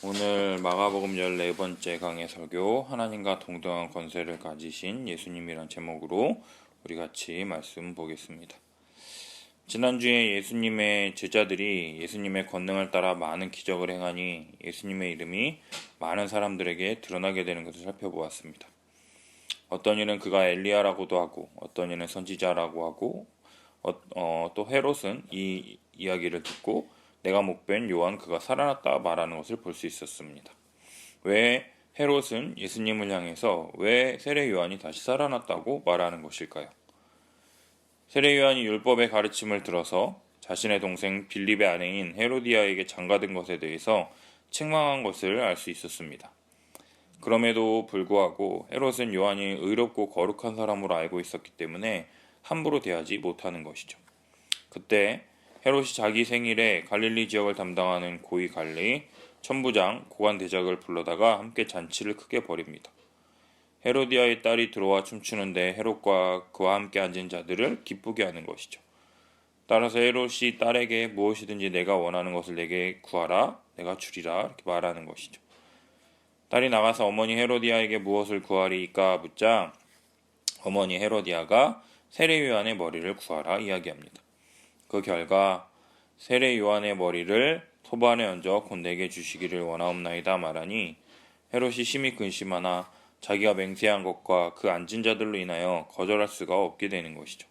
오늘 마가복음 14번째 강의 설교 하나님과 동등한 권세를 가지신 예수님이란 제목으로 우리 같이 말씀 보겠습니다. 지난주에 예수님의 제자들이 예수님의 권능을 따라 많은 기적을 행하니 예수님의 이름이 많은 사람들에게 드러나게 되는 것을 살펴보았습니다. 어떤 이는 그가 엘리야라고도 하고 어떤 이는 선지자라고 하고 또 헤롯은 이 이야기를 듣고 내가 목배인 요한 그가 살아났다 말하는 것을 볼 수 있었습니다. 왜 헤롯은 예수님을 향해서 왜 세례 요한이 다시 살아났다고 말하는 것일까요? 세례 요한이 율법의 가르침을 들어서 자신의 동생 빌립의 아내인 헤로디아에게 장가든 것에 대해서 책망한 것을 알 수 있었습니다. 그럼에도 불구하고 헤롯은 요한이 의롭고 거룩한 사람으로 알고 있었기 때문에 함부로 대하지 못하는 것이죠. 그때 헤롯이 자기 생일에 갈릴리 지역을 담당하는 고위 관리, 천부장, 고관 대작을 불러다가 함께 잔치를 크게 벌입니다. 헤로디아의 딸이 들어와 춤추는데 헤롯과 그와 함께 앉은 자들을 기쁘게 하는 것이죠. 따라서 헤롯이 딸에게 무엇이든지 내가 원하는 것을 내게 구하라, 내가 주리라 이렇게 말하는 것이죠. 딸이 나가서 어머니 헤로디아에게 무엇을 구하리까 묻자 어머니 헤로디아가 세례 요한의 머리를 구하라 이야기합니다. 그 결과 세례 요한의 머리를 소반에 얹어 곧 내게 주시기를 원하옵나이다 말하니 헤롯이 심히 근심하나 자기가 맹세한 것과 그 앉은 자들로 인하여 거절할 수가 없게 되는 것이죠.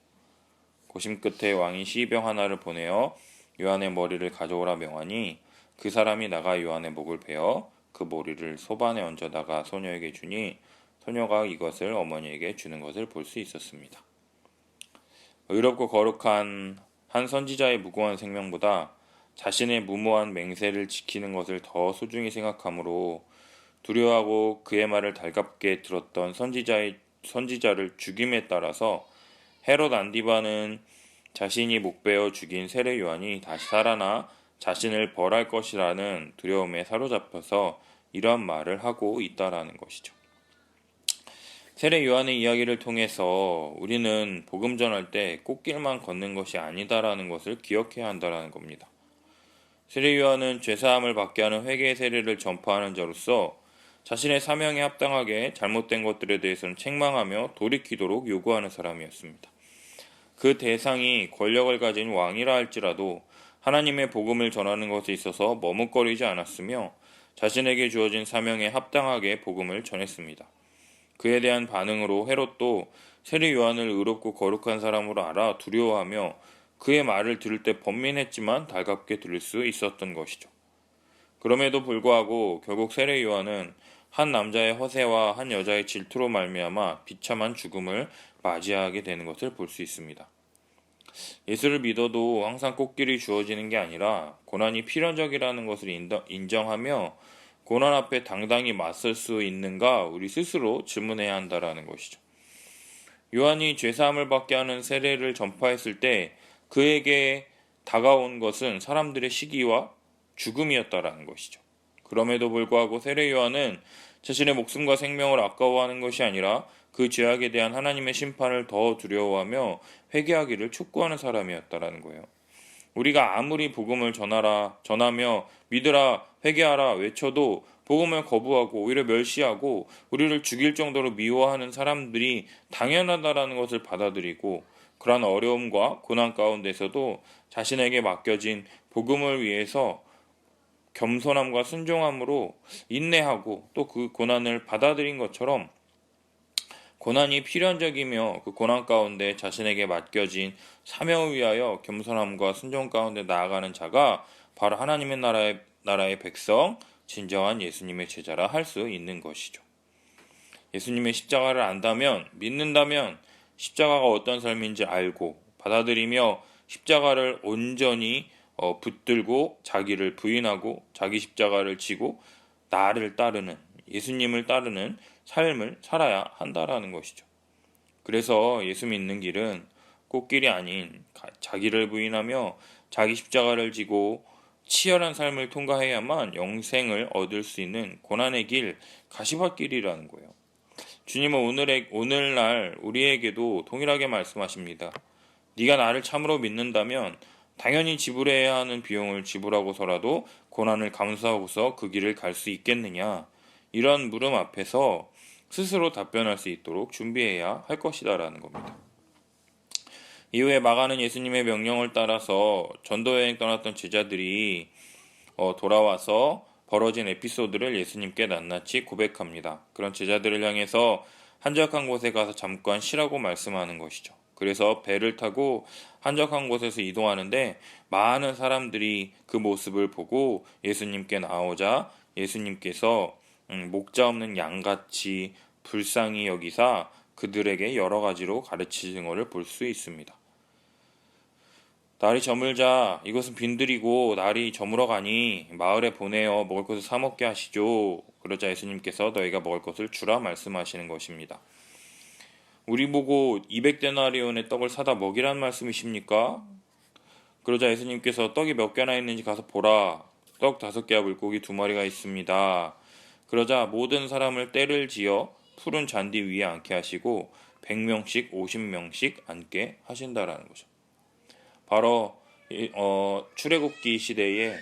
고심 끝에 왕이 시병 하나를 보내어 요한의 머리를 가져오라 명하니 그 사람이 나가 요한의 목을 베어 그 머리를 소반에 얹어다가 소녀에게 주니 소녀가 이것을 어머니에게 주는 것을 볼 수 있었습니다. 의롭고 거룩한 한 선지자의 무고한 생명보다 자신의 무모한 맹세를 지키는 것을 더 소중히 생각하므로 두려워하고 그의 말을 달갑게 들었던 선지자를 죽임에 따라서 헤롯 안디바는 자신이 목베어 죽인 세례 요한이 다시 살아나 자신을 벌할 것이라는 두려움에 사로잡혀서 이러한 말을 하고 있다라는 것이죠. 세례 요한의 이야기를 통해서 우리는 복음 전할 때 꽃길만 걷는 것이 아니다라는 것을 기억해야 한다라는 겁니다. 세례 요한은 죄사함을 받게 하는 회개의 세례를 전파하는 자로서 자신의 사명에 합당하게 잘못된 것들에 대해서는 책망하며 돌이키도록 요구하는 사람이었습니다. 그 대상이 권력을 가진 왕이라 할지라도 하나님의 복음을 전하는 것에 있어서 머뭇거리지 않았으며 자신에게 주어진 사명에 합당하게 복음을 전했습니다. 그에 대한 반응으로 헤롯도 세례 요한을 의롭고 거룩한 사람으로 알아 두려워하며 그의 말을 들을 때 번민했지만 달갑게 들을 수 있었던 것이죠. 그럼에도 불구하고 결국 세례 요한은 한 남자의 허세와 한 여자의 질투로 말미암아 비참한 죽음을 맞이하게 되는 것을 볼 수 있습니다. 예수를 믿어도 항상 꽃길이 주어지는 게 아니라 고난이 필연적이라는 것을 인정하며 고난 앞에 당당히 맞설 수 있는가 우리 스스로 질문해야 한다라는 것이죠. 요한이 죄사함을 받게 하는 세례를 전파했을 때 그에게 다가온 것은 사람들의 시기와 죽음이었다라는 것이죠. 그럼에도 불구하고 세례 요한은 자신의 목숨과 생명을 아까워하는 것이 아니라 그 죄악에 대한 하나님의 심판을 더 두려워하며 회개하기를 촉구하는 사람이었다라는 거예요. 우리가 아무리 복음을 전하며 믿으라, 회개하라 외쳐도 복음을 거부하고 오히려 멸시하고 우리를 죽일 정도로 미워하는 사람들이 당연하다라는 것을 받아들이고 그러한 어려움과 고난 가운데서도 자신에게 맡겨진 복음을 위해서 겸손함과 순종함으로 인내하고 또 그 고난을 받아들인 것처럼 고난이 필연적이며 그 고난 가운데 자신에게 맡겨진 사명을 위하여 겸손함과 순종 가운데 나아가는 자가 바로 하나님의 나라의 백성, 진정한 예수님의 제자라 할 수 있는 것이죠. 예수님의 십자가를 안다면, 믿는다면 십자가가 어떤 삶인지 알고 받아들이며 십자가를 온전히 붙들고 자기를 부인하고 자기 십자가를 지고 나를 따르는 예수님을 따르는 삶을 살아야 한다라는 것이죠. 그래서 예수 믿는 길은 꽃길이 아닌 자기를 부인하며 자기 십자가를 지고 치열한 삶을 통과해야만 영생을 얻을 수 있는 고난의 길, 가시밭길이라는 거예요. 주님은 오늘날 우리에게도 동일하게 말씀하십니다. 네가 나를 참으로 믿는다면 당연히 지불해야 하는 비용을 지불하고서라도 고난을 감수하고서 그 길을 갈 수 있겠느냐? 이런 물음 앞에서 스스로 답변할 수 있도록 준비해야 할 것이다라는 겁니다. 이후에 마가는 예수님의 명령을 따라서 전도여행 떠났던 제자들이 돌아와서 벌어진 에피소드를 예수님께 낱낱이 고백합니다. 그런 제자들을 향해서 한적한 곳에 가서 잠깐 쉬라고 말씀하는 것이죠. 그래서 배를 타고 한적한 곳에서 이동하는데 많은 사람들이 그 모습을 보고 예수님께 나오자 예수님께서 목자 없는 양같이 불쌍히 여기사 그들에게 여러 가지로 가르치신 것을 볼 수 있습니다. 날이 저물자 이것은 빈들이고 날이 저물어 가니 마을에 보내어 먹을 것을 사 먹게 하시죠. 그러자 예수님께서 너희가 먹을 것을 주라 말씀하시는 것입니다. 우리 보고 200데나리온의 떡을 사다 먹이란 말씀이십니까? 그러자 예수님께서 떡이 몇 개나 있는지 가서 보라. 떡 5개와 물고기 2마리가 있습니다. 그러자 모든 사람을 떼를 지어 푸른 잔디 위에 앉게 하시고 100명씩 50명씩 앉게 하신다라는 거죠. 바로 출애굽기 시대에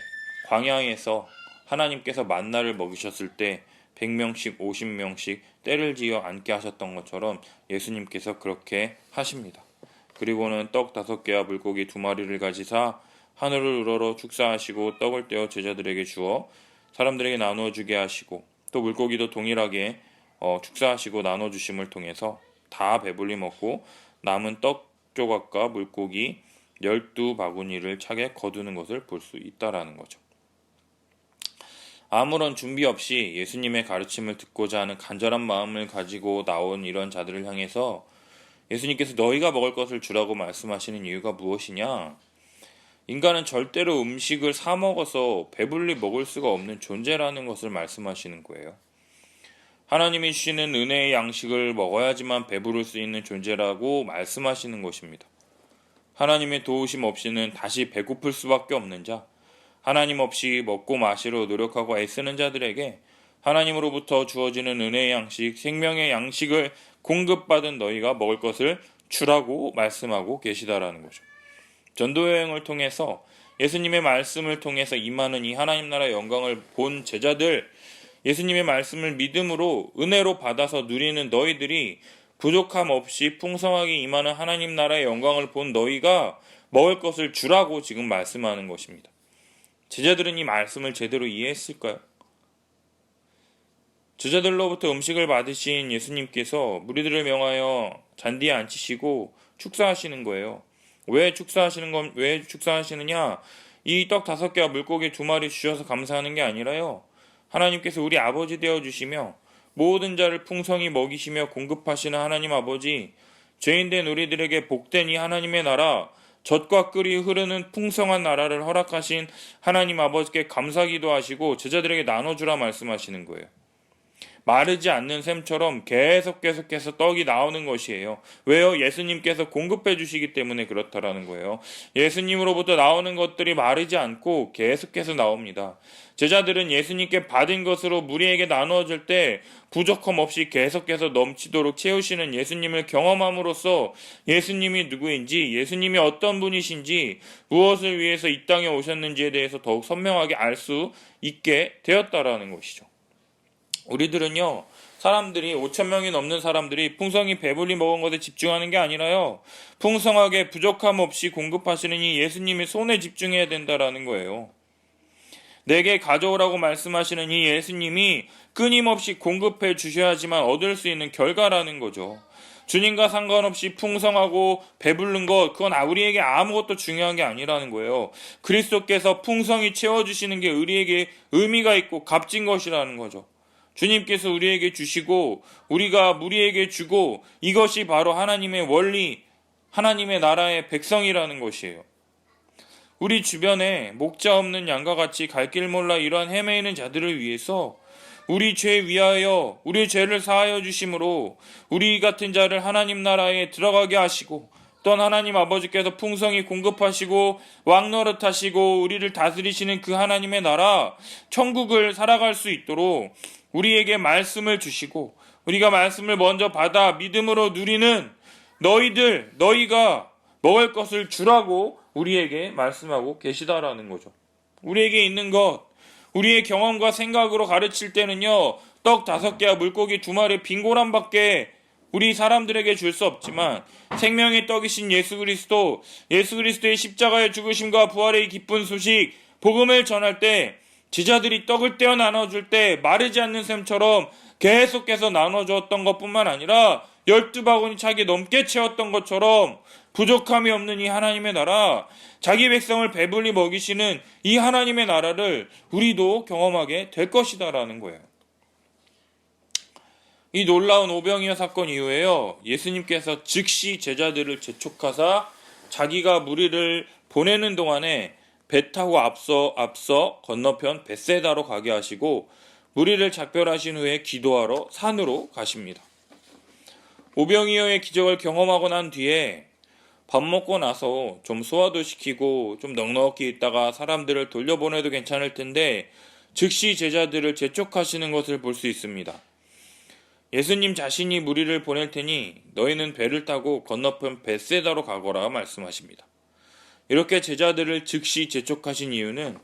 광야에서 하나님께서 만나를 먹이셨을 때 100명씩 50명씩 떼를 지어 앉게 하셨던 것처럼 예수님께서 그렇게 하십니다. 그리고는 떡 5개와 물고기 2마리를 가지사 하늘을 우러러 축사하시고 떡을 떼어 제자들에게 주어 사람들에게 나누어 주게 하시고 또 물고기도 동일하게 축사하시고 나눠 주심을 통해서 다 배불리 먹고 남은 떡 조각과 물고기 12바구니를 차게 거두는 것을 볼 수 있다라는 거죠. 아무런 준비 없이 예수님의 가르침을 듣고자 하는 간절한 마음을 가지고 나온 이런 자들을 향해서 예수님께서 너희가 먹을 것을 주라고 말씀하시는 이유가 무엇이냐? 인간은 절대로 음식을 사 먹어서 배불리 먹을 수가 없는 존재라는 것을 말씀하시는 거예요. 하나님이 주시는 은혜의 양식을 먹어야지만 배부를 수 있는 존재라고 말씀하시는 것입니다. 하나님의 도우심 없이는 다시 배고플 수밖에 없는 자, 하나님 없이 먹고 마시러 노력하고 애쓰는 자들에게 하나님으로부터 주어지는 은혜의 양식, 생명의 양식을 공급받은 너희가 먹을 것을 주라고 말씀하고 계시다라는 거죠. 전도여행을 통해서 예수님의 말씀을 통해서 임하는 이 하나님 나라의 영광을 본 제자들, 예수님의 말씀을 믿음으로 은혜로 받아서 누리는 너희들이 부족함 없이 풍성하게 임하는 하나님 나라의 영광을 본 너희가 먹을 것을 주라고 지금 말씀하는 것입니다. 제자들은 이 말씀을 제대로 이해했을까요? 제자들로부터 음식을 받으신 예수님께서 무리들을 명하여 잔디에 앉히시고 축사하시는 거예요. 왜 축사하시느냐? 이 떡 5개와 물고기 2마리 주셔서 감사하는 게 아니라요. 하나님께서 우리 아버지 되어 주시며 모든 자를 풍성히 먹이시며 공급하시는 하나님 아버지, 죄인된 우리들에게 복된 이 하나님의 나라, 젖과 꿀이 흐르는 풍성한 나라를 허락하신 하나님 아버지께 감사기도 하시고 제자들에게 나눠주라 말씀하시는 거예요. 마르지 않는 샘처럼 계속해서 떡이 나오는 것이에요. 왜요? 예수님께서 공급해 주시기 때문에 그렇다라는 거예요. 예수님으로부터 나오는 것들이 마르지 않고 계속해서 나옵니다. 제자들은 예수님께 받은 것으로 무리에게 나누어질 때 부족함 없이 계속해서 넘치도록 채우시는 예수님을 경험함으로써 예수님이 누구인지, 예수님이 어떤 분이신지, 무엇을 위해서 이 땅에 오셨는지에 대해서 더욱 선명하게 알 수 있게 되었다라는 것이죠. 우리들은요, 사람들이 5,000명이 넘는 사람들이 풍성히 배불리 먹은 것에 집중하는 게 아니라요, 풍성하게 부족함 없이 공급하시는 이 예수님의 손에 집중해야 된다라는 거예요. 내게 가져오라고 말씀하시는 이 예수님이 끊임없이 공급해 주셔야지만 얻을 수 있는 결과라는 거죠. 주님과 상관없이 풍성하고 배부른 것, 그건 우리에게 아무것도 중요한 게 아니라는 거예요. 그리스도께서 풍성히 채워주시는 게 우리에게 의미가 있고 값진 것이라는 거죠. 주님께서 우리에게 주시고 우리가 우리에게 주고, 이것이 바로 하나님의 원리, 하나님의 나라의 백성이라는 것이에요. 우리 주변에 목자 없는 양과 같이 갈 길 몰라 이러한 헤매이는 자들을 위해서 우리 죄 위하여 우리 죄를 사하여 주심으로 우리 같은 자를 하나님 나라에 들어가게 하시고, 또한 하나님 아버지께서 풍성히 공급하시고 왕노릇하시고 우리를 다스리시는 그 하나님의 나라 천국을 살아갈 수 있도록 우리에게 말씀을 주시고, 우리가 말씀을 먼저 받아 믿음으로 누리는 너희가 먹을 것을 주라고 우리에게 말씀하고 계시다라는 거죠. 우리에게 있는 것, 우리의 경험과 생각으로 가르칠 때는요, 떡 5개와 물고기 2마리 빈 고란밖에 우리 사람들에게 줄 수 없지만 생명의 떡이신 예수 그리스도의 십자가의 죽으심과 부활의 기쁜 소식, 복음을 전할 때 제자들이 떡을 떼어 나눠줄 때 마르지 않는 셈처럼 계속해서 나눠주었던 것뿐만 아니라 12바구니 차게 넘게 채웠던 것처럼 부족함이 없는 이 하나님의 나라, 자기 백성을 배불리 먹이시는 이 하나님의 나라를 우리도 경험하게 될 것이다라는 거예요. 이 놀라운 오병이어 사건 이후에요, 예수님께서 즉시 제자들을 재촉하사 자기가 무리를 보내는 동안에 배 타고 앞서 건너편 벳세다로 가게 하시고 무리를 작별하신 후에 기도하러 산으로 가십니다. 오병이어의 기적을 경험하고 난 뒤에 밥 먹고 나서 좀 소화도 시키고 좀 넉넉히 있다가 사람들을 돌려보내도 괜찮을 텐데 즉시 제자들을 재촉하시는 것을 볼 수 있습니다. 예수님 자신이 무리를 보낼 테니 너희는 배를 타고 건너편 벳세다로 가거라 말씀하십니다. 이렇게 제자들을 즉시 재촉하신 이유는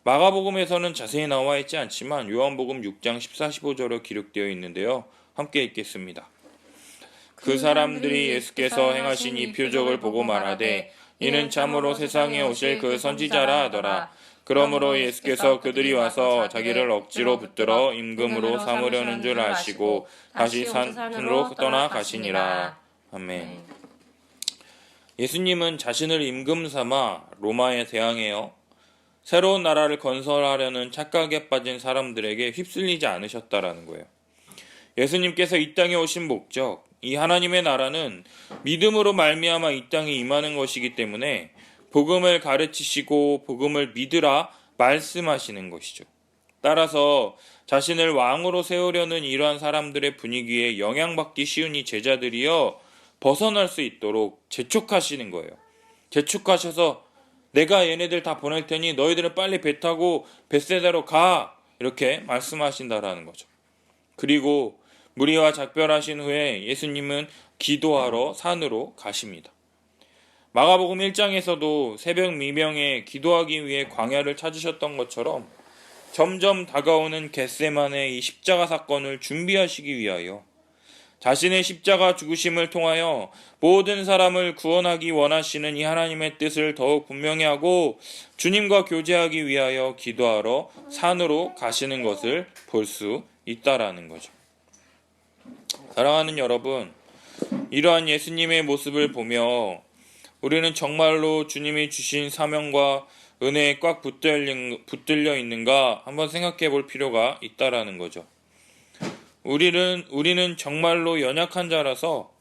마가복음에서는 자세히 나와 있지 않지만 요한복음 6장 14, 15절로 기록되어 있는데요. 함께 읽겠습니다. 그 사람들이 예수께서 행하신 이 표적을 보고 말하되 이는 참으로 세상에 오실 그 선지자라 하더라. 그러므로 예수께서 그들이 와서 자기를 억지로 붙들어 임금으로 삼으려는 줄 아시고 다시 산으로 떠나 가시니라. 아멘. 예수님은 자신을 임금 삼아 로마에 대항해요. 새로운 나라를 건설하려는 착각에 빠진 사람들에게 휩쓸리지 않으셨다라는 거예요. 예수님께서 이 땅에 오신 목적, 이 하나님의 나라는 믿음으로 말미암아 이 땅에 임하는 것이기 때문에 복음을 가르치시고 복음을 믿으라 말씀하시는 것이죠. 따라서 자신을 왕으로 세우려는 이러한 사람들의 분위기에 영향받기 쉬운 이 제자들이요, 벗어날 수 있도록 재촉하시는 거예요. 재촉하셔서 내가 얘네들 다 보낼 테니 너희들은 빨리 배 타고 벳세다로 가, 이렇게 말씀하신다라는 거죠. 그리고 무리와 작별하신 후에 예수님은 기도하러 산으로 가십니다. 마가복음 1장에서도 새벽 미명에 기도하기 위해 광야를 찾으셨던 것처럼 점점 다가오는 겟세마네 이 십자가 사건을 준비하시기 위하여 자신의 십자가 죽으심을 통하여 모든 사람을 구원하기 원하시는 이 하나님의 뜻을 더욱 분명히 하고 주님과 교제하기 위하여 기도하러 산으로 가시는 것을 볼 수 있다라는 거죠. 사랑하는 여러분, 이러한 예수님의 모습을 보며 우리는 정말로 주님이 주신 사명과 은혜에 꽉 붙들려 있는가 한번 생각해 볼 필요가 있다라는 거죠. 우리는 정말로 연약한 자라서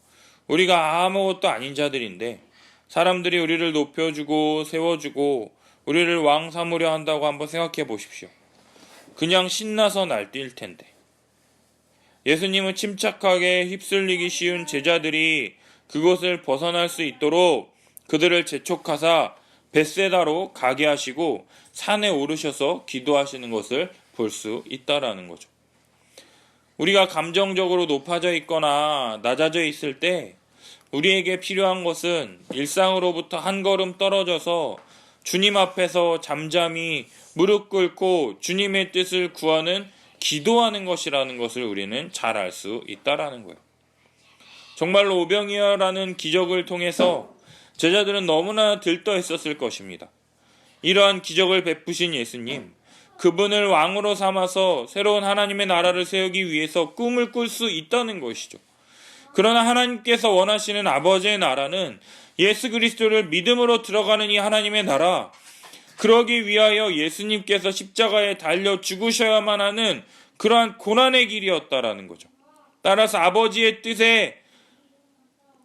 우리가 아무것도 아닌 자들인데 사람들이 우리를 높여주고 세워주고 우리를 왕 삼으려 한다고 한번 생각해 보십시오. 그냥 신나서 날뛸 텐데. 예수님은 침착하게 휩쓸리기 쉬운 제자들이 그곳을 벗어날 수 있도록 그들을 재촉하사 벳세다로 가게 하시고 산에 오르셔서 기도하시는 것을 볼 수 있다라는 거죠. 우리가 감정적으로 높아져 있거나 낮아져 있을 때 우리에게 필요한 것은 일상으로부터 한 걸음 떨어져서 주님 앞에서 잠잠히 무릎 꿇고 주님의 뜻을 구하는 기도하는 것이라는 것을 우리는 잘 알 수 있다라는 거예요. 정말로 오병이어라는 기적을 통해서 제자들은 너무나 들떠 있었을 것입니다. 이러한 기적을 베푸신 예수님, 그분을 왕으로 삼아서 새로운 하나님의 나라를 세우기 위해서 꿈을 꿀 수 있다는 것이죠. 그러나 하나님께서 원하시는 아버지의 나라는 예수 그리스도를 믿음으로 들어가는 이 하나님의 나라, 그러기 위하여 예수님께서 십자가에 달려 죽으셔야만 하는 그러한 고난의 길이었다라는 거죠. 따라서 아버지의 뜻에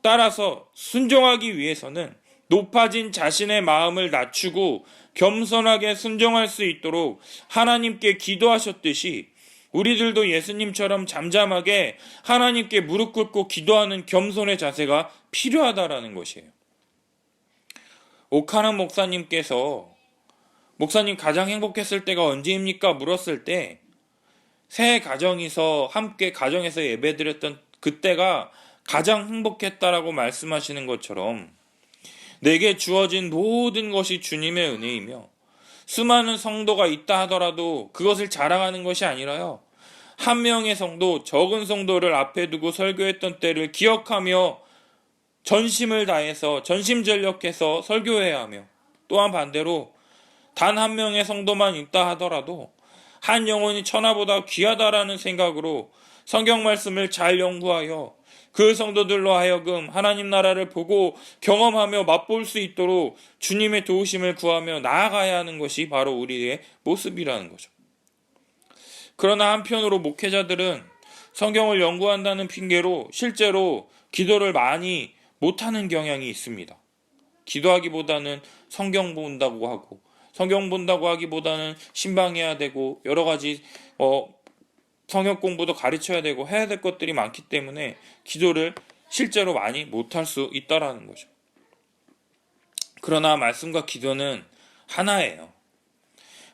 따라서 순종하기 위해서는 높아진 자신의 마음을 낮추고 겸손하게 순종할 수 있도록 하나님께 기도하셨듯이 우리들도 예수님처럼 잠잠하게 하나님께 무릎 꿇고 기도하는 겸손의 자세가 필요하다라는 것이에요. 오카는 목사님께서 목사님 가장 행복했을 때가 언제입니까? 물었을 때 새 가정에서 함께 가정에서 예배드렸던 그때가 가장 행복했다라고 말씀하시는 것처럼 내게 주어진 모든 것이 주님의 은혜이며 수많은 성도가 있다 하더라도 그것을 자랑하는 것이 아니라요. 한 명의 성도, 적은 성도를 앞에 두고 설교했던 때를 기억하며 전심을 다해서 전심전력해서 설교해야 하며 또한 반대로 단 한 명의 성도만 있다 하더라도 한 영혼이 천하보다 귀하다라는 생각으로 성경 말씀을 잘 연구하여 그 성도들로 하여금 하나님 나라를 보고 경험하며 맛볼 수 있도록 주님의 도우심을 구하며 나아가야 하는 것이 바로 우리의 모습이라는 거죠. 그러나 한편으로 목회자들은 성경을 연구한다는 핑계로 실제로 기도를 많이 못하는 경향이 있습니다. 기도하기보다는 성경 본다고 하고, 성경 본다고 하기보다는 신방해야 되고 여러 가지 성경 공부도 가르쳐야 되고 해야 될 것들이 많기 때문에 기도를 실제로 많이 못할 수 있다라는 거죠. 그러나 말씀과 기도는 하나예요.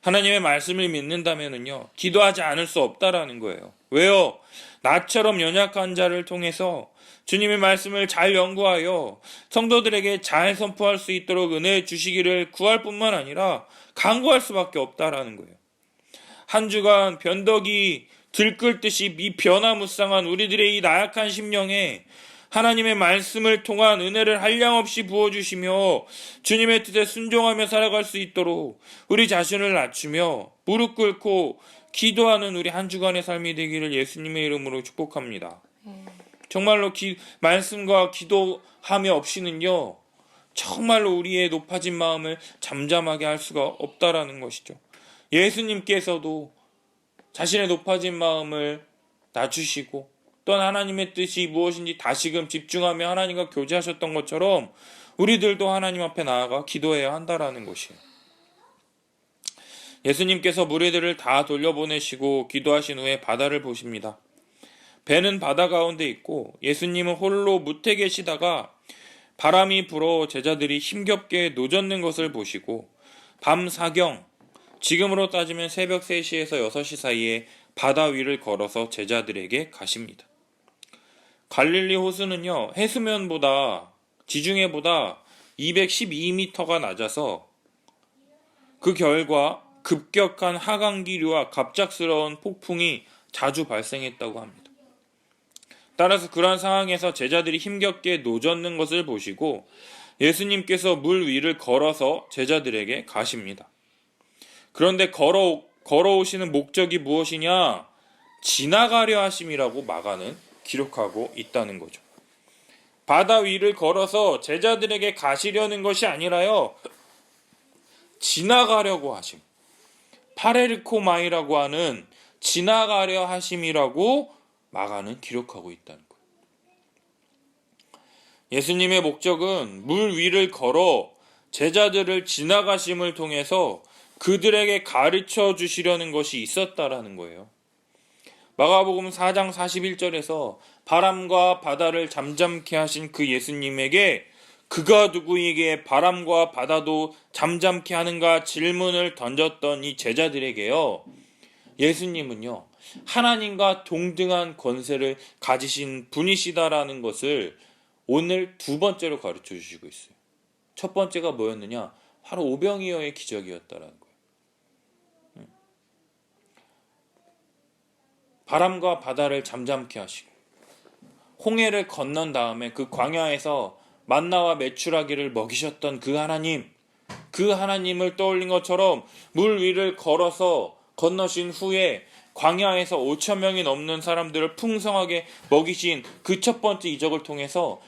하나님의 말씀을 믿는다면요, 기도하지 않을 수 없다라는 거예요. 왜요? 나처럼 연약한 자를 통해서 주님의 말씀을 잘 연구하여 성도들에게 잘 선포할 수 있도록 은혜 주시기를 구할 뿐만 아니라 간구할 수밖에 없다라는 거예요. 한 주간 변덕이 들끓듯이 미변화무쌍한 우리들의 이 나약한 심령에 하나님의 말씀을 통한 은혜를 한량없이 부어주시며 주님의 뜻에 순종하며 살아갈 수 있도록 우리 자신을 낮추며 무릎 꿇고 기도하는 우리 한 주간의 삶이 되기를 예수님의 이름으로 축복합니다. 정말로 말씀과 기도함이 없이는요, 정말로 우리의 높아진 마음을 잠잠하게 할 수가 없다라는 것이죠. 예수님께서도 자신의 높아진 마음을 낮추시고 또한 하나님의 뜻이 무엇인지 다시금 집중하며 하나님과 교제하셨던 것처럼 우리들도 하나님 앞에 나아가 기도해야 한다라는 것이에요. 예수님께서 무리들을 다 돌려보내시고 기도하신 후에 바다를 보십니다. 배는 바다 가운데 있고 예수님은 홀로 무태 계시다가 바람이 불어 제자들이 힘겹게 노젓는 것을 보시고 밤 사경, 지금으로 따지면 새벽 3시에서 6시 사이에 바다 위를 걸어서 제자들에게 가십니다. 갈릴리 호수는요, 해수면보다 지중해보다 212m가 낮아서 그 결과 급격한 하강기류와 갑작스러운 폭풍이 자주 발생했다고 합니다. 따라서 그러한 상황에서 제자들이 힘겹게 노젓는 것을 보시고 예수님께서 물 위를 걸어서 제자들에게 가십니다. 그런데 걸어오시는 목적이 무엇이냐? 지나가려 하심이라고 마가는 기록하고 있다는 거죠. 바다 위를 걸어서 제자들에게 가시려는 것이 아니라요, 지나가려고 하심. 파레르코마이라고 하는 지나가려 하심이라고 마가는 기록하고 있다는 거예요. 예수님의 목적은 물 위를 걸어 제자들을 지나가심을 통해서 그들에게 가르쳐 주시려는 것이 있었다라는 거예요. 마가복음 4장 41절에서 바람과 바다를 잠잠케 하신 그 예수님에게 그가 누구에게 바람과 바다도 잠잠케 하는가 질문을 던졌던 이 제자들에게요, 예수님은요, 하나님과 동등한 권세를 가지신 분이시다라는 것을 오늘 두 번째로 가르쳐 주시고 있어요. 첫 번째가 뭐였느냐? 바로 오병이어의 기적이었다라는 거예요. 바람과 바다를 잠잠케 하시고 홍해를 건넌 다음에 그 광야에서 만나와 메추라기를 먹이셨던 그 하나님을 떠올린 것처럼 물 위를 걸어서 건너신 후에 광야에서 5,000명이 넘는 사람들을 풍성하게 먹이신 그 첫 번째 이적을 통해서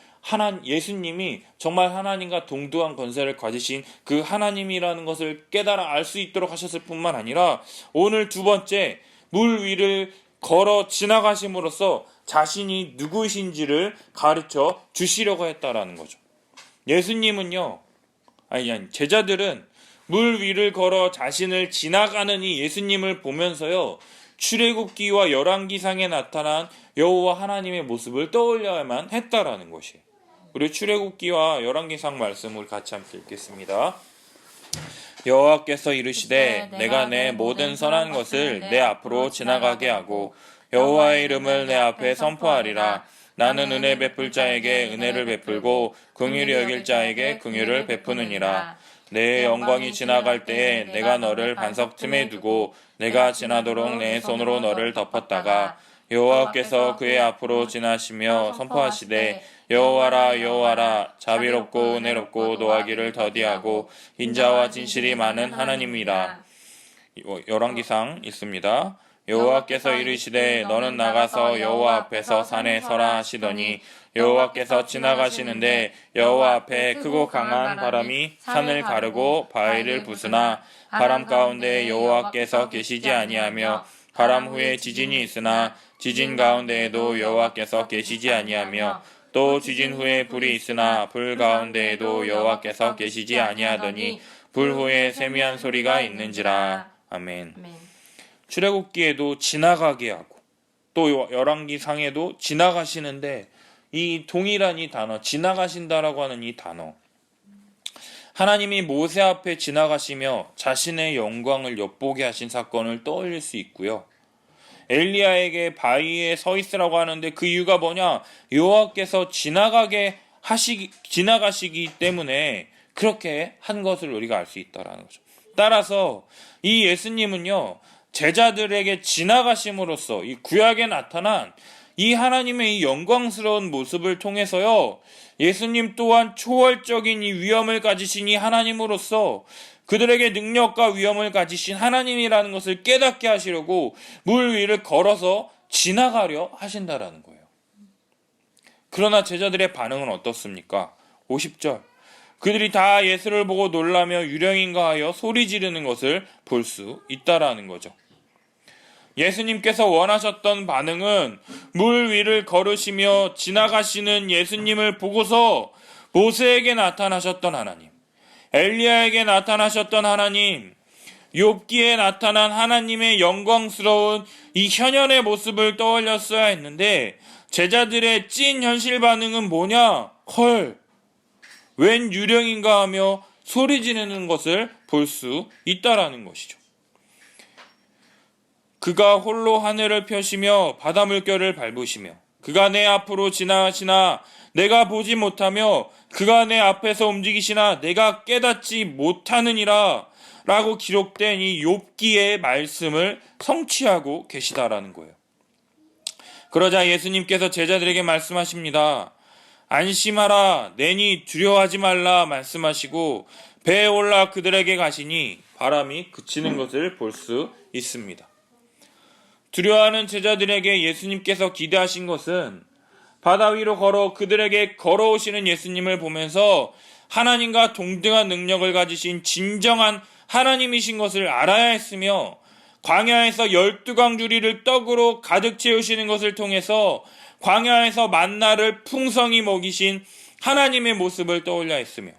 예수님이 정말 하나님과 동등한 권세를 가지신 그 하나님이라는 것을 깨달아 알 수 있도록 하셨을 뿐만 아니라 오늘 두 번째, 물 위를 걸어 지나가심으로써 자신이 누구이신지를 가르쳐 주시려고 했다라는 거죠. 제자들은 물 위를 걸어 자신을 지나가는 이 예수님을 보면서요, 출애굽기와 열왕기상에 나타난 여호와 하나님의 모습을 떠올려야만 했다라는 것이에요. 우리 출애굽기와 열왕기상 말씀을 같이 함께 읽겠습니다. 여호와께서 이르시되 내가 내 모든 선한 것을 내 앞으로 지나가게 하고 여호와의 이름을 내 앞에 선포하리라. 나는 은혜 베풀 자에게 은혜를 베풀고 긍휼히 여길 자에게 긍휼을 베푸느니라. 내 영광이 지나갈 때에 내가 너를 반석 틈에 두고 내가 지나도록 내 손으로 너를 덮었다가 여호와께서 그의 앞으로 지나시며 선포하시되 여호와라 여호와라 자비롭고 은혜롭고 노하기를 더디하고 인자와 진실이 많은 하나님이라. 열왕기상 있습니다. 여호와께서 이르시되 너는 나가서 여호와 앞에서 산에 서라 하시더니 여호와께서 지나가시는데 여호와 앞에 크고 강한 바람이 산을 가르고 바위를 부수나 바람 가운데 여호와께서 계시지 아니하며 바람 후에 지진이 있으나 지진 가운데에도 여호와께서 계시지 아니하며 또 지진 후에 불이 있으나 불 가운데에도 여호와께서 계시지 아니하더니 불 후에 세미한 소리가 있는지라. 아멘. 출애굽기에도 지나가게 하고 또 열왕기상에도 지나가시는데 이 동일한 이 단어 지나가신다라고 하는 이 단어 하나님이 모세 앞에 지나가시며 자신의 영광을 엿보게 하신 사건을 떠올릴 수 있고요. 엘리야에게 바위에 서 있으라고 하는데 그 이유가 뭐냐? 여호와께서 지나가시기 때문에 그렇게 한 것을 우리가 알 수 있다라는 거죠. 따라서 이 예수님은요, 제자들에게 지나가심으로써 이 구약에 나타난 이 하나님의 이 영광스러운 모습을 통해서요, 예수님 또한 초월적인 이 위엄을 가지신 이 하나님으로서 그들에게 능력과 위엄을 가지신 하나님이라는 것을 깨닫게 하시려고 물 위를 걸어서 지나가려 하신다라는 거예요. 그러나 제자들의 반응은 어떻습니까? 50절. 그들이 다 예수를 보고 놀라며 유령인가 하여 소리 지르는 것을 볼 수 있다라는 거죠. 예수님께서 원하셨던 반응은 물 위를 걸으시며 지나가시는 예수님을 보고서 모세에게 나타나셨던 하나님, 엘리야에게 나타나셨던 하나님, 욥기에 나타난 하나님의 영광스러운 이 현현의 모습을 떠올렸어야 했는데 제자들의 찐 현실 반응은 뭐냐? 헐, 웬 유령인가 하며 소리 지르는 것을 볼 수 있다라는 것이죠. 그가 홀로 하늘을 펴시며 바다 물결을 밟으시며 그가 내 앞으로 지나가시나 내가 보지 못하며 그가 내 앞에서 움직이시나 내가 깨닫지 못하느니라 라고 기록된 이 욥기의 말씀을 성취하고 계시다라는 거예요. 그러자 예수님께서 제자들에게 말씀하십니다. 안심하라, 내니 두려워하지 말라 말씀하시고 배에 올라 그들에게 가시니 바람이 그치는 것을 볼 수 있습니다. 두려워하는 제자들에게 예수님께서 기대하신 것은 바다 위로 걸어 그들에게 걸어오시는 예수님을 보면서 하나님과 동등한 능력을 가지신 진정한 하나님이신 것을 알아야 했으며 광야에서 12광주리를 떡으로 가득 채우시는 것을 통해서 광야에서 만나를 풍성히 먹이신 하나님의 모습을 떠올려 했으며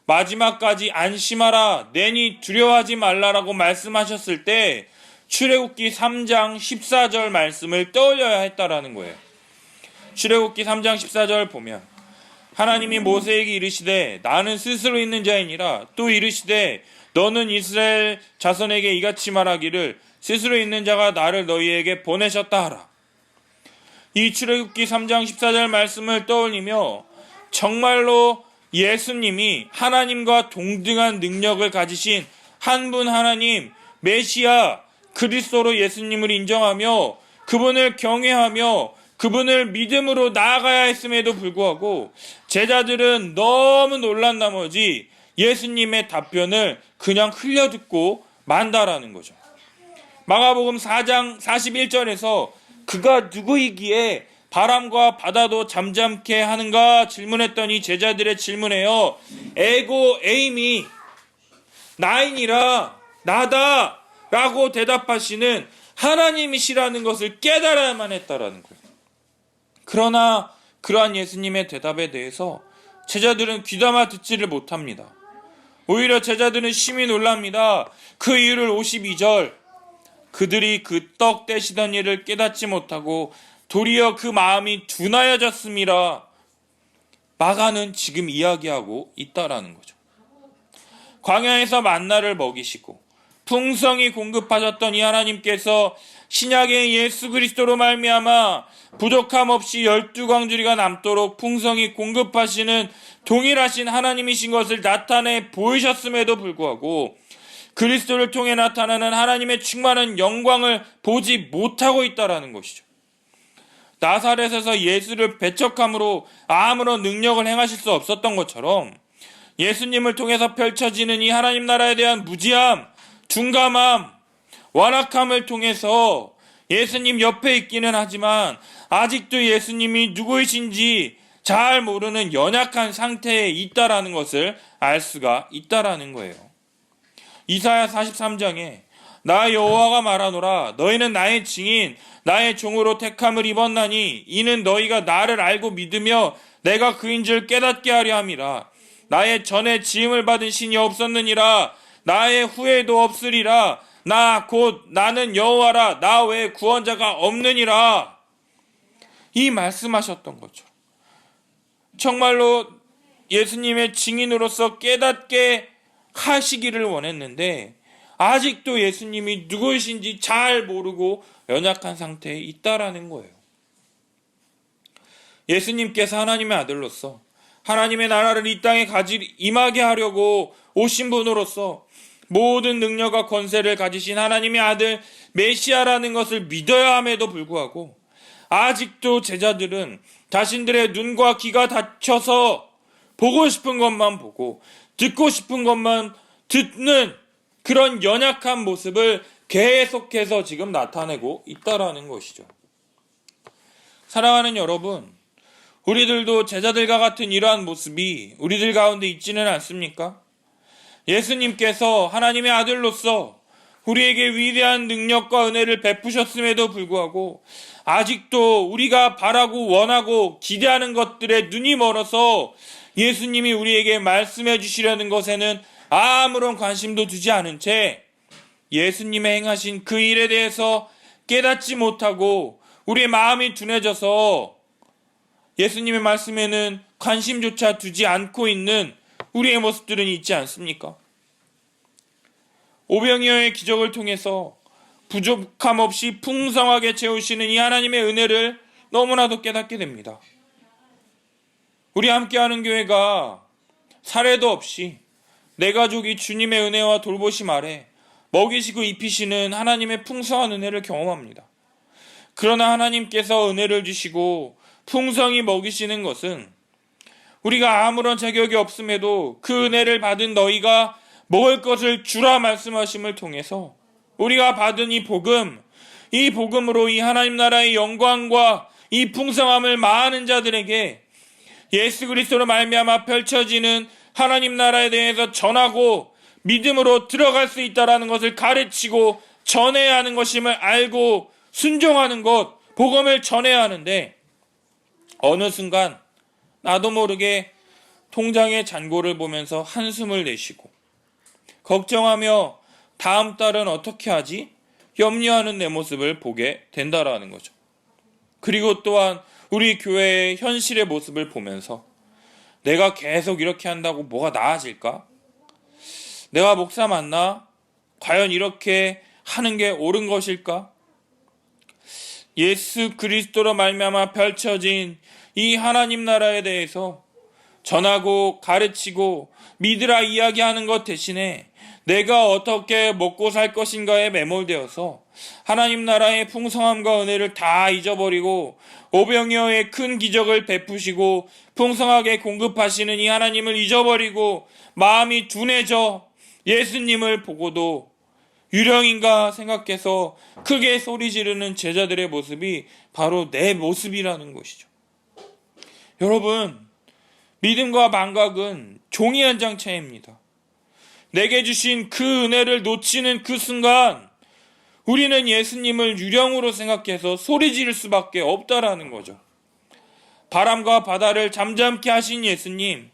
마지막까지 안심하라, 내니 두려워하지 말라라고 말씀하셨을 때 출애굽기 3장 14절 말씀을 떠올려야 했다라는 거예요. 출애굽기 3장 14절 보면 하나님이 모세에게 이르시되 나는 스스로 있는 자이니라 또 이르시되 너는 이스라엘 자손에게 이같이 말하기를 스스로 있는 자가 나를 너희에게 보내셨다 하라. 이 출애굽기 3장 14절 말씀을 떠올리며 정말로 예수님이 하나님과 동등한 능력을 가지신 한 분 하나님 메시아 그리스도로 예수님을 인정하며 그분을 경외하며 그분을 믿음으로 나아가야 했음에도 불구하고 제자들은 너무 놀란 나머지 예수님의 답변을 그냥 흘려듣고 만다라는 거죠. 마가복음 4장 41절에서 그가 누구이기에 바람과 바다도 잠잠케 하는가 질문했더니 제자들의 질문에요. 에고 에이미 나이니라 나다 라고 대답하시는 하나님이시라는 것을 깨달아야만 했다라는 거예요. 그러나 그러한 예수님의 대답에 대해서 제자들은 귀담아 듣지를 못합니다. 오히려 제자들은 심히 놀랍니다. 그 이유를 52절 그들이 그 떡 떼시던 일을 깨닫지 못하고 도리어 그 마음이 둔하여졌음이라 마가는 지금 이야기하고 있다라는 거죠. 광야에서 만나를 먹이시고 풍성히 공급하셨던 이 하나님께서 신약의 예수 그리스도로 말미암아 부족함 없이 12광주리가 남도록 풍성히 공급하시는 동일하신 하나님이신 것을 나타내 보이셨음에도 불구하고 그리스도를 통해 나타나는 하나님의 충만한 영광을 보지 못하고 있다라는 것이죠. 나사렛에서 예수를 배척함으로 아무런 능력을 행하실 수 없었던 것처럼 예수님을 통해서 펼쳐지는 이 하나님 나라에 대한 무지함, 둔감함, 완악함을 통해서 예수님 옆에 있기는 하지만 아직도 예수님이 누구이신지 잘 모르는 연약한 상태에 있다라는 것을 알 수가 있다라는 거예요. 이사야 43장에 나 여호와가 말하노라 너희는 나의 증인 나의 종으로 택함을 입었나니 이는 너희가 나를 알고 믿으며 내가 그인 줄 깨닫게 하려 함이라. 나의 전에 지음을 받은 신이 없었느니라. 나의 후에도 없으리라. 나 곧 나는 여호와라. 나 외에 구원자가 없느니라. 이 말씀하셨던 거죠. 정말로 예수님의 증인으로서 깨닫게 하시기를 원했는데 아직도 예수님이 누구이신지 잘 모르고 연약한 상태에 있다라는 거예요. 예수님께서 하나님의 아들로서 하나님의 나라를 이 땅에 임하게 하려고 오신 분으로서 모든 능력과 권세를 가지신 하나님의 아들 메시아라는 것을 믿어야 함에도 불구하고 아직도 제자들은 자신들의 눈과 귀가 닫혀서 보고 싶은 것만 보고 듣고 싶은 것만 듣는 그런 연약한 모습을 계속해서 지금 나타내고 있다라는 것이죠. 사랑하는 여러분, 우리들도 제자들과 같은 이러한 모습이 우리들 가운데 있지는 않습니까? 예수님께서 하나님의 아들로서 우리에게 위대한 능력과 은혜를 베푸셨음에도 불구하고 아직도 우리가 바라고 원하고 기대하는 것들에 눈이 멀어서 예수님이 우리에게 말씀해 주시려는 것에는 아무런 관심도 두지 않은 채 예수님의 행하신 그 일에 대해서 깨닫지 못하고 우리의 마음이 둔해져서 예수님의 말씀에는 관심조차 두지 않고 있는 우리의 모습들은 있지 않습니까? 오병이어의 기적을 통해서 부족함 없이 풍성하게 채우시는 이 하나님의 은혜를 너무나도 깨닫게 됩니다. 우리 함께하는 교회가 사례도 없이 내 가족이 주님의 은혜와 돌보심 아래 먹이시고 입히시는 하나님의 풍성한 은혜를 경험합니다. 그러나 하나님께서 은혜를 주시고 풍성히 먹이시는 것은 우리가 아무런 자격이 없음에도 그 은혜를 받은 너희가 먹을 것을 주라 말씀하심을 통해서 우리가 받은 이 복음으로 이 하나님 나라의 영광과 이 풍성함을 많은 자들에게 예수 그리스도로 말미암아 펼쳐지는 하나님 나라에 대해서 전하고 믿음으로 들어갈 수 있다라는 것을 가르치고 전해야 하는 것임을 알고 순종하는 것, 복음을 전해야 하는데 어느 순간 나도 모르게 통장의 잔고를 보면서 한숨을 내쉬고 걱정하며 다음 달은 어떻게 하지? 염려하는 내 모습을 보게 된다라는 거죠. 그리고 또한 우리 교회의 현실의 모습을 보면서 내가 계속 이렇게 한다고 뭐가 나아질까? 내가 목사 맞나? 과연 이렇게 하는 게 옳은 것일까? 예수 그리스도로 말미암아 펼쳐진 이 하나님 나라에 대해서 전하고 가르치고 믿으라 이야기하는 것 대신에 내가 어떻게 먹고 살 것인가에 매몰되어서 하나님 나라의 풍성함과 은혜를 다 잊어버리고 오병이어의 큰 기적을 베푸시고 풍성하게 공급하시는 이 하나님을 잊어버리고 마음이 둔해져 예수님을 보고도 유령인가 생각해서 크게 소리 지르는 제자들의 모습이 바로 내 모습이라는 것이죠. 여러분, 믿음과 망각은 종이 한 장 차이입니다. 내게 주신 그 은혜를 놓치는 그 순간 우리는 예수님을 유령으로 생각해서 소리 지를 수밖에 없다라는 거죠. 바람과 바다를 잠잠케 하신 예수님,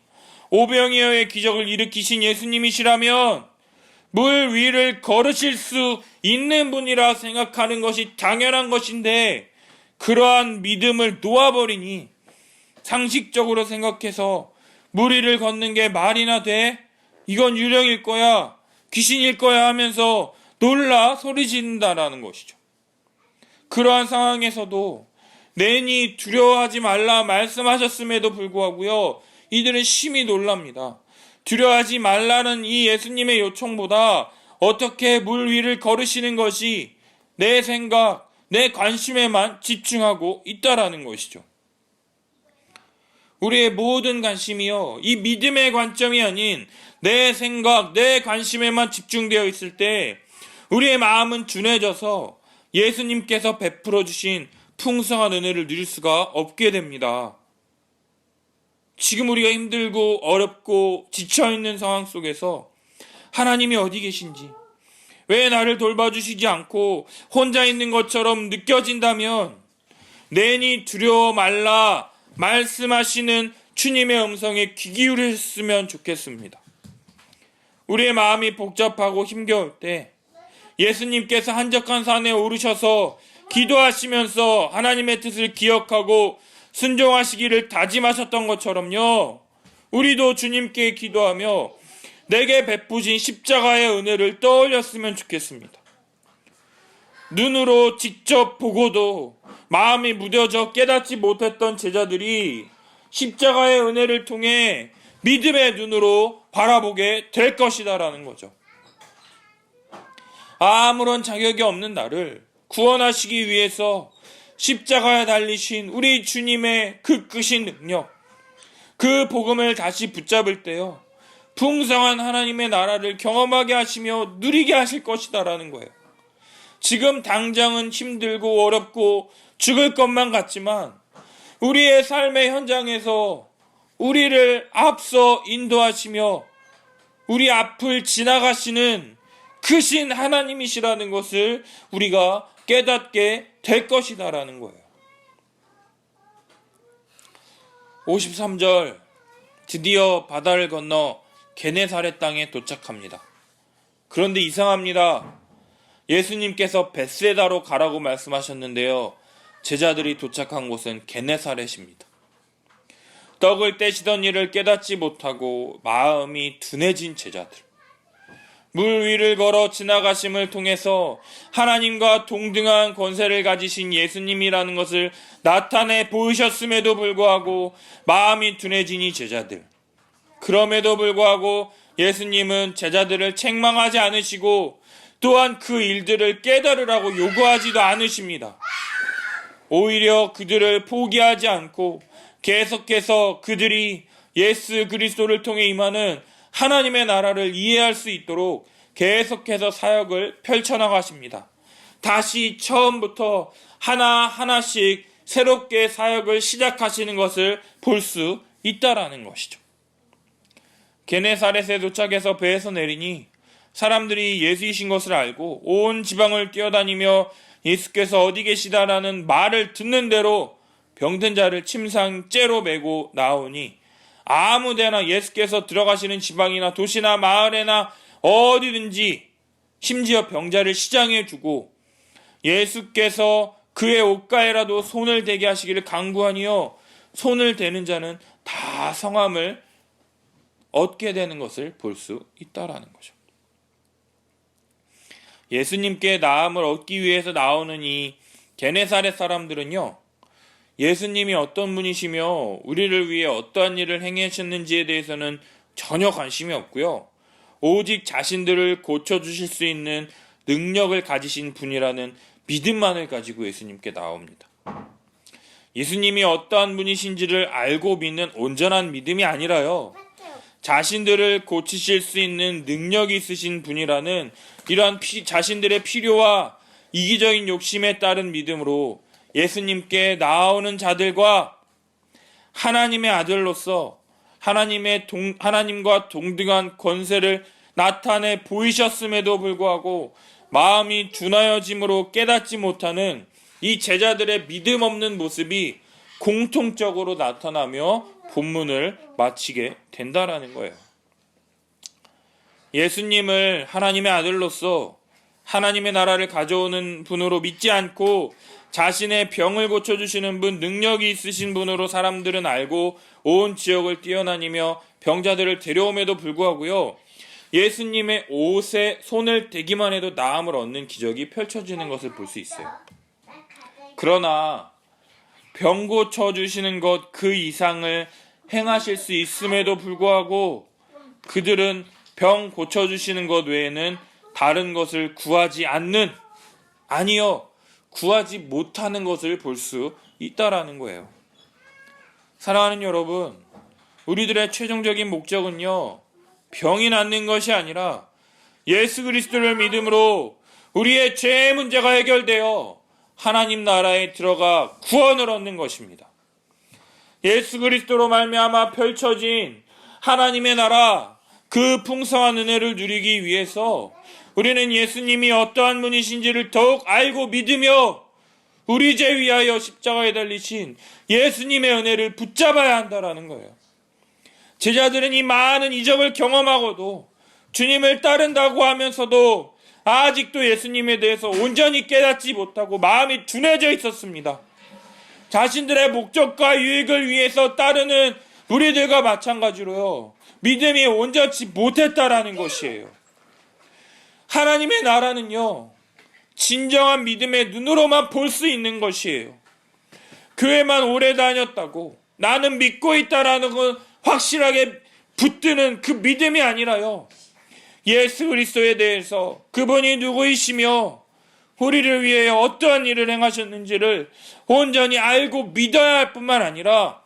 오병이어의 기적을 일으키신 예수님이시라면 물 위를 걸으실 수 있는 분이라 생각하는 것이 당연한 것인데 그러한 믿음을 놓아버리니 상식적으로 생각해서 물 위를 걷는 게 말이나 돼? 이건 유령일 거야, 귀신일 거야 하면서 놀라 소리 지른다라는 것이죠. 그러한 상황에서도 내니 두려워하지 말라 말씀하셨음에도 불구하고요, 이들은 심히 놀랍니다. 두려워하지 말라는 이 예수님의 요청보다 어떻게 물 위를 걸으시는 것이 내 생각, 내 관심에만 집중하고 있다라는 것이죠. 우리의 모든 관심이요, 이 믿음의 관점이 아닌 내 생각, 내 관심에만 집중되어 있을 때 우리의 마음은 둔해져서 예수님께서 베풀어 주신 풍성한 은혜를 누릴 수가 없게 됩니다. 지금 우리가 힘들고 어렵고 지쳐있는 상황 속에서 하나님이 어디 계신지, 왜 나를 돌봐주시지 않고 혼자 있는 것처럼 느껴진다면 내니 두려워 말라 말씀하시는 주님의 음성에 귀 기울였으면 좋겠습니다. 우리의 마음이 복잡하고 힘겨울 때 예수님께서 한적한 산에 오르셔서 기도하시면서 하나님의 뜻을 기억하고 순종하시기를 다짐하셨던 것처럼요, 우리도 주님께 기도하며 내게 베푸신 십자가의 은혜를 떠올렸으면 좋겠습니다. 눈으로 직접 보고도 마음이 무뎌져 깨닫지 못했던 제자들이 십자가의 은혜를 통해 믿음의 눈으로 바라보게 될 것이다라는 거죠. 아무런 자격이 없는 나를 구원하시기 위해서 십자가에 달리신 우리 주님의 그 크신 능력, 그 복음을 다시 붙잡을 때요, 풍성한 하나님의 나라를 경험하게 하시며 누리게 하실 것이다라는 거예요. 지금 당장은 힘들고 어렵고 죽을 것만 같지만 우리의 삶의 현장에서 우리를 앞서 인도하시며 우리 앞을 지나가시는 크신 하나님이시라는 것을 우리가 깨닫게 될 것이다라는 거예요. 53절, 드디어 바다를 건너 게네사렛 땅에 도착합니다. 그런데 이상합니다. 예수님께서 벳세다로 가라고 말씀하셨는데요, 제자들이 도착한 곳은 게네사렛입니다. 떡을 떼시던 일을 깨닫지 못하고 마음이 둔해진 제자들, 물 위를 걸어 지나가심을 통해서 하나님과 동등한 권세를 가지신 예수님이라는 것을 나타내 보이셨음에도 불구하고 마음이 둔해진 이 제자들, 그럼에도 불구하고 예수님은 제자들을 책망하지 않으시고 또한 그 일들을 깨달으라고 요구하지도 않으십니다. 오히려 그들을 포기하지 않고 계속해서 그들이 예수 그리스도를 통해 임하는 하나님의 나라를 이해할 수 있도록 계속해서 사역을 펼쳐나가십니다. 다시 처음부터 하나하나씩 새롭게 사역을 시작하시는 것을 볼 수 있다라는 것이죠. 게네사렛에 도착해서 배에서 내리니 사람들이 예수이신 것을 알고 온 지방을 뛰어다니며 예수께서 어디 계시다라는 말을 듣는 대로 병든 자를 침상째로 메고 나오니 아무데나 예수께서 들어가시는 지방이나 도시나 마을에나 어디든지 심지어 병자를 시장에 두고 예수께서 그의 옷가에라도 손을 대게 하시기를 간구하니요, 손을 대는 자는 다 성함을 얻게 되는 것을 볼 수 있다라는 거죠. 예수님께 나음을 얻기 위해서 나오는 이 게네사렛 사람들은요, 예수님이 어떤 분이시며 우리를 위해 어떠한 일을 행하셨는지에 대해서는 전혀 관심이 없고요, 오직 자신들을 고쳐주실 수 있는 능력을 가지신 분이라는 믿음만을 가지고 예수님께 나옵니다. 예수님이 어떠한 분이신지를 알고 믿는 온전한 믿음이 아니라요, 자신들을 고치실 수 있는 능력이 있으신 분이라는 이러한 자신들의 필요와 이기적인 욕심에 따른 믿음으로 예수님께 나오는 자들과 하나님의 아들로서 하나님과 동등한 권세를 나타내 보이셨음에도 불구하고 마음이 둔하여짐으로 깨닫지 못하는 이 제자들의 믿음 없는 모습이 공통적으로 나타나며 본문을 마치게 된다라는 거예요. 예수님을 하나님의 아들로서 하나님의 나라를 가져오는 분으로 믿지 않고 자신의 병을 고쳐주시는 분, 능력이 있으신 분으로 사람들은 알고 온 지역을 뛰어다니며 병자들을 데려옴에도 불구하고요, 예수님의 옷에 손을 대기만 해도 나음을 얻는 기적이 펼쳐지는 것을 볼 수 있어요. 그러나 병 고쳐주시는 것 그 이상을 행하실 수 있음에도 불구하고 그들은 병 고쳐주시는 것 외에는 다른 것을 구하지 않는, 아니요, 구하지 못하는 것을 볼 수 있다라는 거예요. 사랑하는 여러분, 우리들의 최종적인 목적은요, 병이 낫는 것이 아니라 예수 그리스도를 믿음으로 우리의 죄의 문제가 해결되어 하나님 나라에 들어가 구원을 얻는 것입니다. 예수 그리스도로 말미암아 펼쳐진 하나님의 나라, 그 풍성한 은혜를 누리기 위해서 우리는 예수님이 어떠한 분이신지를 더욱 알고 믿으며 우리 죄 위하여 십자가에 달리신 예수님의 은혜를 붙잡아야 한다라는 거예요. 제자들은 이 많은 이적을 경험하고도 주님을 따른다고 하면서도 아직도 예수님에 대해서 온전히 깨닫지 못하고 마음이 둔해져 있었습니다. 자신들의 목적과 유익을 위해서 따르는 우리들과 마찬가지로요, 믿음이 온전치 못했다라는 것이에요. 하나님의 나라는요, 진정한 믿음의 눈으로만 볼 수 있는 것이에요. 교회만 오래 다녔다고 나는 믿고 있다라는 건 확실하게 붙드는 그 믿음이 아니라요, 예수 그리스도에 대해서 그분이 누구이시며 우리를 위해 어떠한 일을 행하셨는지를 온전히 알고 믿어야 할 뿐만 아니라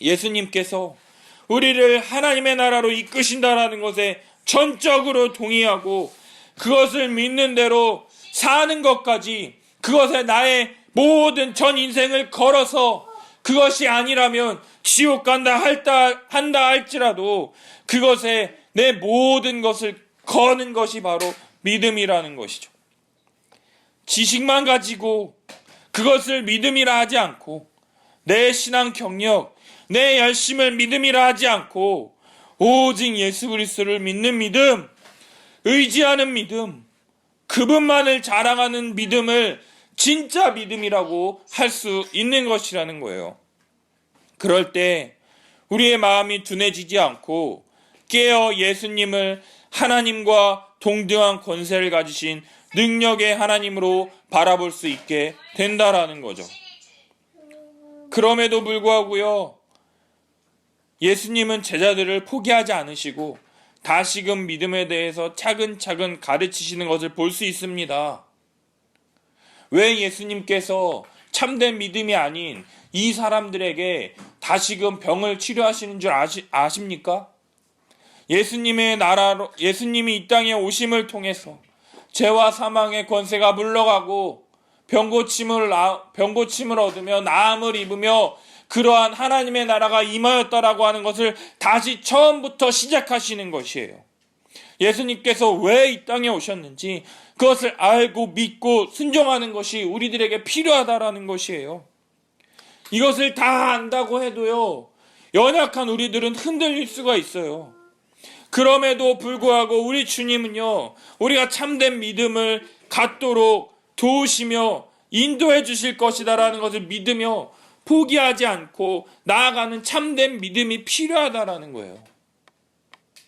예수님께서 우리를 하나님의 나라로 이끄신다라는 것에 전적으로 동의하고 그것을 믿는 대로 사는 것까지, 그것에 나의 모든 전 인생을 걸어서 그것이 아니라면 지옥 간다 한다 할지라도 그것에 내 모든 것을 거는 것이 바로 믿음이라는 것이죠. 지식만 가지고 그것을 믿음이라 하지 않고 내 신앙 경력, 내 열심을 믿음이라 하지 않고 오직 예수 그리스도를 믿는 믿음, 의지하는 믿음, 그분만을 자랑하는 믿음을 진짜 믿음이라고 할 수 있는 것이라는 거예요. 그럴 때 우리의 마음이 둔해지지 않고 깨어 예수님을 하나님과 동등한 권세를 가지신 능력의 하나님으로 바라볼 수 있게 된다라는 거죠. 그럼에도 불구하고요, 예수님은 제자들을 포기하지 않으시고 다시금 믿음에 대해서 차근차근 가르치시는 것을 볼 수 있습니다. 왜 예수님께서 참된 믿음이 아닌 이 사람들에게 다시금 병을 치료하시는 줄 아십니까? 예수님의 나라로, 예수님이 이 땅에 오심을 통해서 죄와 사망의 권세가 물러가고 병고침을 얻으며 나음을 입으며 그러한 하나님의 나라가 임하였다라고 하는 것을 다시 처음부터 시작하시는 것이에요. 예수님께서 왜 이 땅에 오셨는지 그것을 알고 믿고 순종하는 것이 우리들에게 필요하다라는 것이에요. 이것을 다 안다고 해도요, 연약한 우리들은 흔들릴 수가 있어요. 그럼에도 불구하고 우리 주님은요, 우리가 참된 믿음을 갖도록 도우시며 인도해 주실 것이다라는 것을 믿으며 포기하지 않고 나아가는 참된 믿음이 필요하다라는 거예요.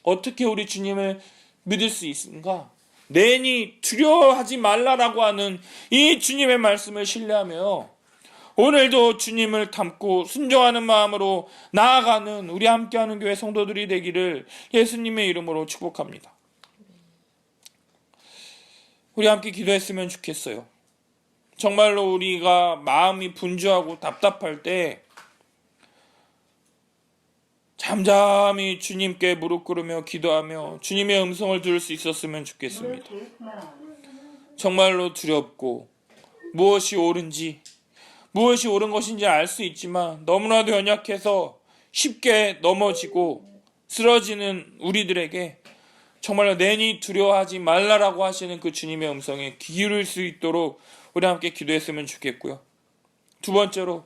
어떻게 우리 주님을 믿을 수 있는가? 내니 두려워하지 말라라고 하는 이 주님의 말씀을 신뢰하며 오늘도 주님을 닮고 순종하는 마음으로 나아가는 우리 함께하는 교회 성도들이 되기를 예수님의 이름으로 축복합니다. 우리 함께 기도했으면 좋겠어요. 정말로 우리가 마음이 분주하고 답답할 때 잠잠히 주님께 무릎 꿇으며 기도하며 주님의 음성을 들을 수 있었으면 좋겠습니다. 정말로 두렵고 무엇이 옳은지, 무엇이 옳은 것인지 알 수 있지만 너무나도 연약해서 쉽게 넘어지고 쓰러지는 우리들에게 정말로 내니 두려워하지 말라라고 하시는 그 주님의 음성에 귀 기울일 수 있도록 우리 함께 기도했으면 좋겠고요. 두 번째로,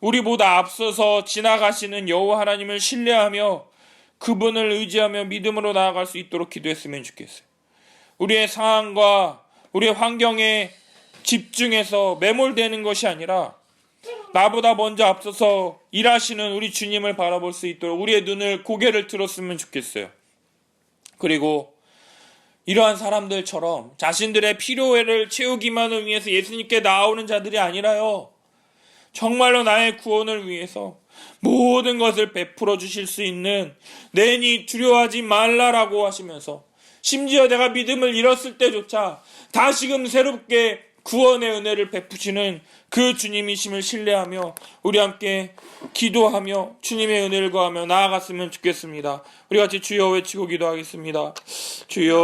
우리보다 앞서서 지나가시는 여호와 하나님을 신뢰하며 그분을 의지하며 믿음으로 나아갈 수 있도록 기도했으면 좋겠어요. 우리의 상황과 우리의 환경에 집중해서 매몰되는 것이 아니라 나보다 먼저 앞서서 일하시는 우리 주님을 바라볼 수 있도록 우리의 눈을, 고개를 들었으면 좋겠어요. 그리고 이러한 사람들처럼 자신들의 필요를 채우기만을 위해서 예수님께 나오는 자들이 아니라요. 정말로 나의 구원을 위해서 모든 것을 베풀어 주실 수 있는 내니 두려워하지 말라라고 하시면서 심지어 내가 믿음을 잃었을 때조차 다시금 새롭게 구원의 은혜를 베푸시는 그 주님이심을 신뢰하며 우리 함께 기도하며 주님의 은혜를 구하며 나아갔으면 좋겠습니다. 우리 같이 주여 외치고 기도하겠습니다. 주여